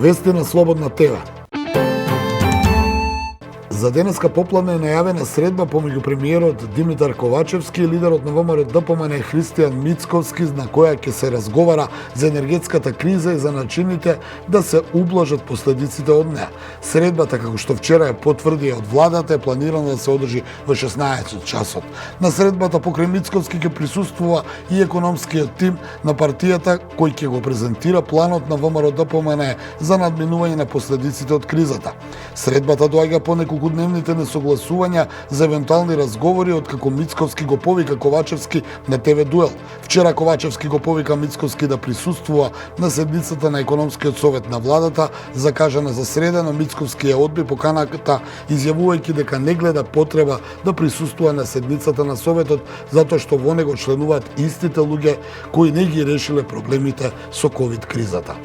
Вести на Слободна ТВ. За денеска попладне е најавена средба помеѓу премиерот Димитар Ковачевски и лидерот на ВМРО ДПМН Христијан Мицковски, на која ќе се разговара за енергетската криза и за начините да се ублажат последиците од неа. Средбата, како што вчера ја потврди од владата, е планирана да се одржи во 16 часот. На средбата покрај Мицковски ќе присуствува и економскиот тим на партијата кој ќе го презентира планот на ВМРО ДПМН за надминување на последиците од кризата. Средбата доаѓа по неколку дневните несогласувања за евентуални разговори од како Мицковски го повика Ковачевски на ТВ Дуел. Вчера Ковачевски го повика Мицковски да присуствува на седницата на економскиот совет на владата, закажана за среда, но Мицковски ја одби поканата, изјавувајќи дека не гледа потреба да присуствува на седницата на советот, затоа што во него членуваат истите луѓе кои не ги решиле проблемите со ковид кризата.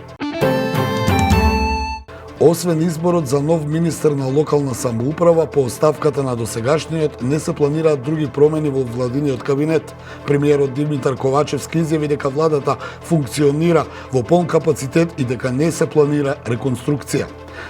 Освен изборот за нов министер на локална самоуправа, по оставката на досегашниот не се планираат други промени во владиниот кабинет. Премиерот Димитар Ковачевски изјави дека владата функционира во полн капацитет и дека не се планира реконструкција.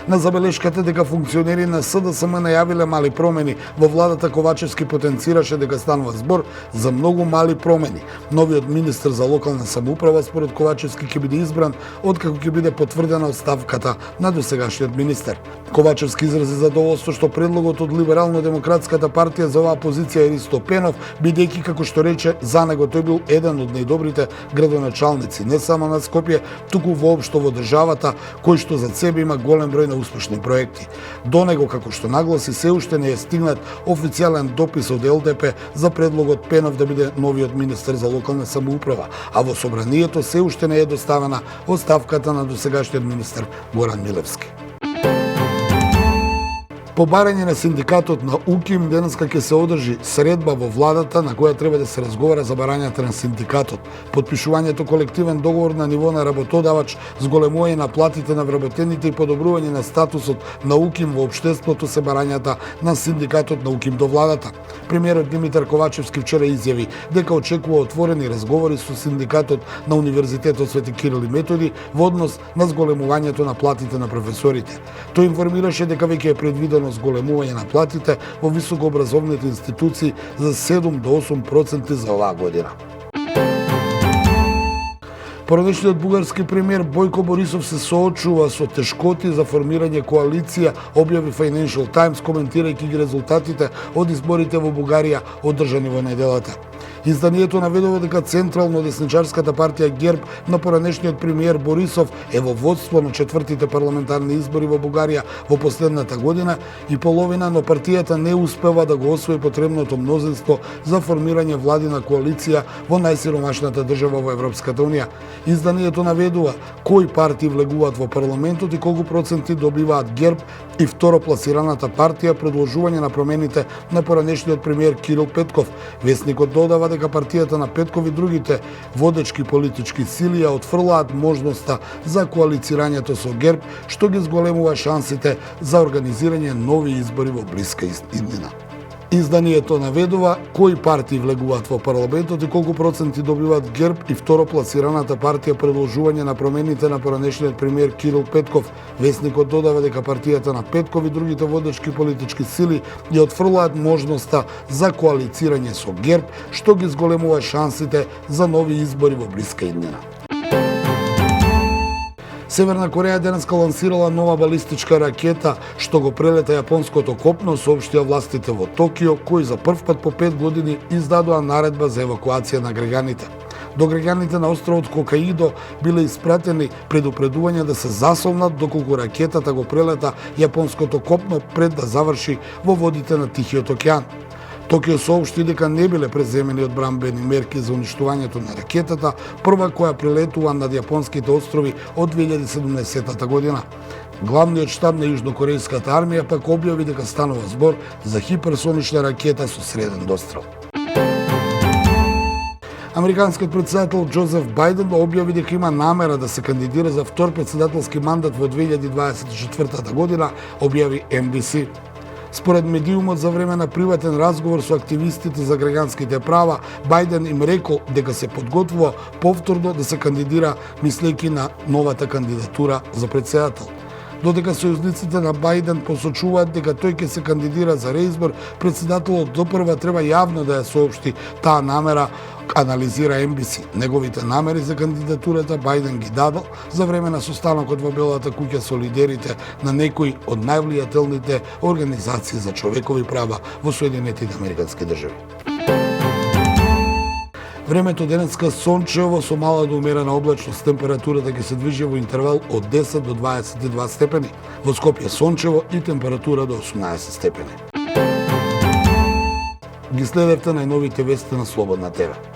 На забелешката дека функционери на СДСМ најавиле мали промени во владата, Ковачевски потенцираше дека станува збор за многу мали промени. Новиот министер за локална самоуправа според Ковачевски ќе биде избран откако ќе биде потврдена оставката на досегашниот министер. Ковачевски изрази задоволство што предлогот од Либерално-демократската партија за оваа позиција е Ристо Пенов, бидејќи, како што рече, за него тој бил еден од најдобрите градоначалници не само на Скопје, туку воопшто во државата, кој што за себе има голем број на успешни проекти. До него, како што нагласи, се уште не е стигнат официјален допис од ЛДП за предлогот Пенов да биде новиот министер за локална самоуправа, а во собранието се уште не е доставена оставката на досегашниот министер Горан Милевски. По барање на синдикатот на УКИМ, денеска ќе се одржи средба во владата на која треба да се разговара за барањата на синдикатот. Подпишувањето колективен договор на ниво на работодавач, зголемување на платите на вработените и подобрување на статусот на УКИМ во општеството се барањата на синдикатот на УКИМ до владата. Премиерот Димитар Ковачевски вчера изјави дека очекува отворени разговори со синдикатот на Универзитетот Свети Кирил и Методи во однос на зголемувањето на платите на професорите. Тој информираше дека веќе е предвидено зголемување на платите во високообразовните институции за 7 до 8% за оваа година. Породечниот бугарски премиер Бојко Борисов се соочува со тешкоти за формирање коалиција, објави Financial Times коментирајќи ги резултатите од изборите во Бугарија одржани во неделата. Изданието наведува дека централно десничарската партија ГЕРБ на поранешниот премиер Борисов е во водство на четвртите парламентарни избори во Бугарија во последната година и половина, но партијата не успева да го освои потребното мнозинство за формирање владина коалиција во најсиромашната држава во Европската унија. Изданието наведува кои партии влегуваат во парламентот и колку проценти добиваат ГЕРБ и второпласираната партија предложување на промените на поранешниот премиер Кирил Петков. Весникот додава дека партијата на Петков и другите водечки политички сили ја отфрлаат можноста за коалицирањето со ГЕРБ, што ги зголемува шансите за организирање нови избори во блиска иднина. Изданието наведува кои партии влегуваат во парламентот и колку проценти добиваат ГЕРБ и второпласираната партија предложување на промените на поранешниот премиер Кирил Петков. Весникот додава дека партијата на Петков и другите водечки политички сили ја отфрлаат можноста за коалицирање со ГЕРБ, што ги зголемува шансите за нови избори во блиска иднина. Северна Кореја денеска лансирала нова балистичка ракета што го прелета јапонското копно, соопштија властите во Токио, кои за прв пат по 5 години издадоа наредба за евакуација на граѓаните. До граѓаните на островот Хокаидо биле испратени предупредувања да се засолнат доколку ракетата го прелета јапонското копно пред да заврши во водите на Тихиот океан. Токио соопшти дека не биле преземени одбранбени мерки за уништувањето на ракетата, прва која прелетува над јапонските острови од 2017 година. Главниот штаб на јужнокорејската армија пак објави дека станува збор за хиперсонична ракета со среден дострел. Американскиот претседател Џозеф Бајден објави дека има намера да се кандидира за втор претседателски мандат во 2024 година, објави NBC. Според медиумот, за време на приватен разговор со активистите за граѓанските права, Бајден им рекол дека се подготвува повторно да се кандидира, мислејќи на новата кандидатура за претседател. Додека сојузниците на Бајден посочуваат дека тој ќе се кандидира за реизбор, председателот допрва треба јавно да ја соопшти таа намера, анализира NBC. Неговите намери за кандидатурата Бајден ги дадал за време на состанокот во Белата куќа со лидерите на некои од највлијателните организации за човекови права во Соединетите Американски држави. Времето денеска сончево со мала до умерена облачност, температурата ќе се движи во интервал од 10 до 22 степени. Во Скопје сончево и температура до 18 степени. Ги следевте најновите вести на Слободна ТВ.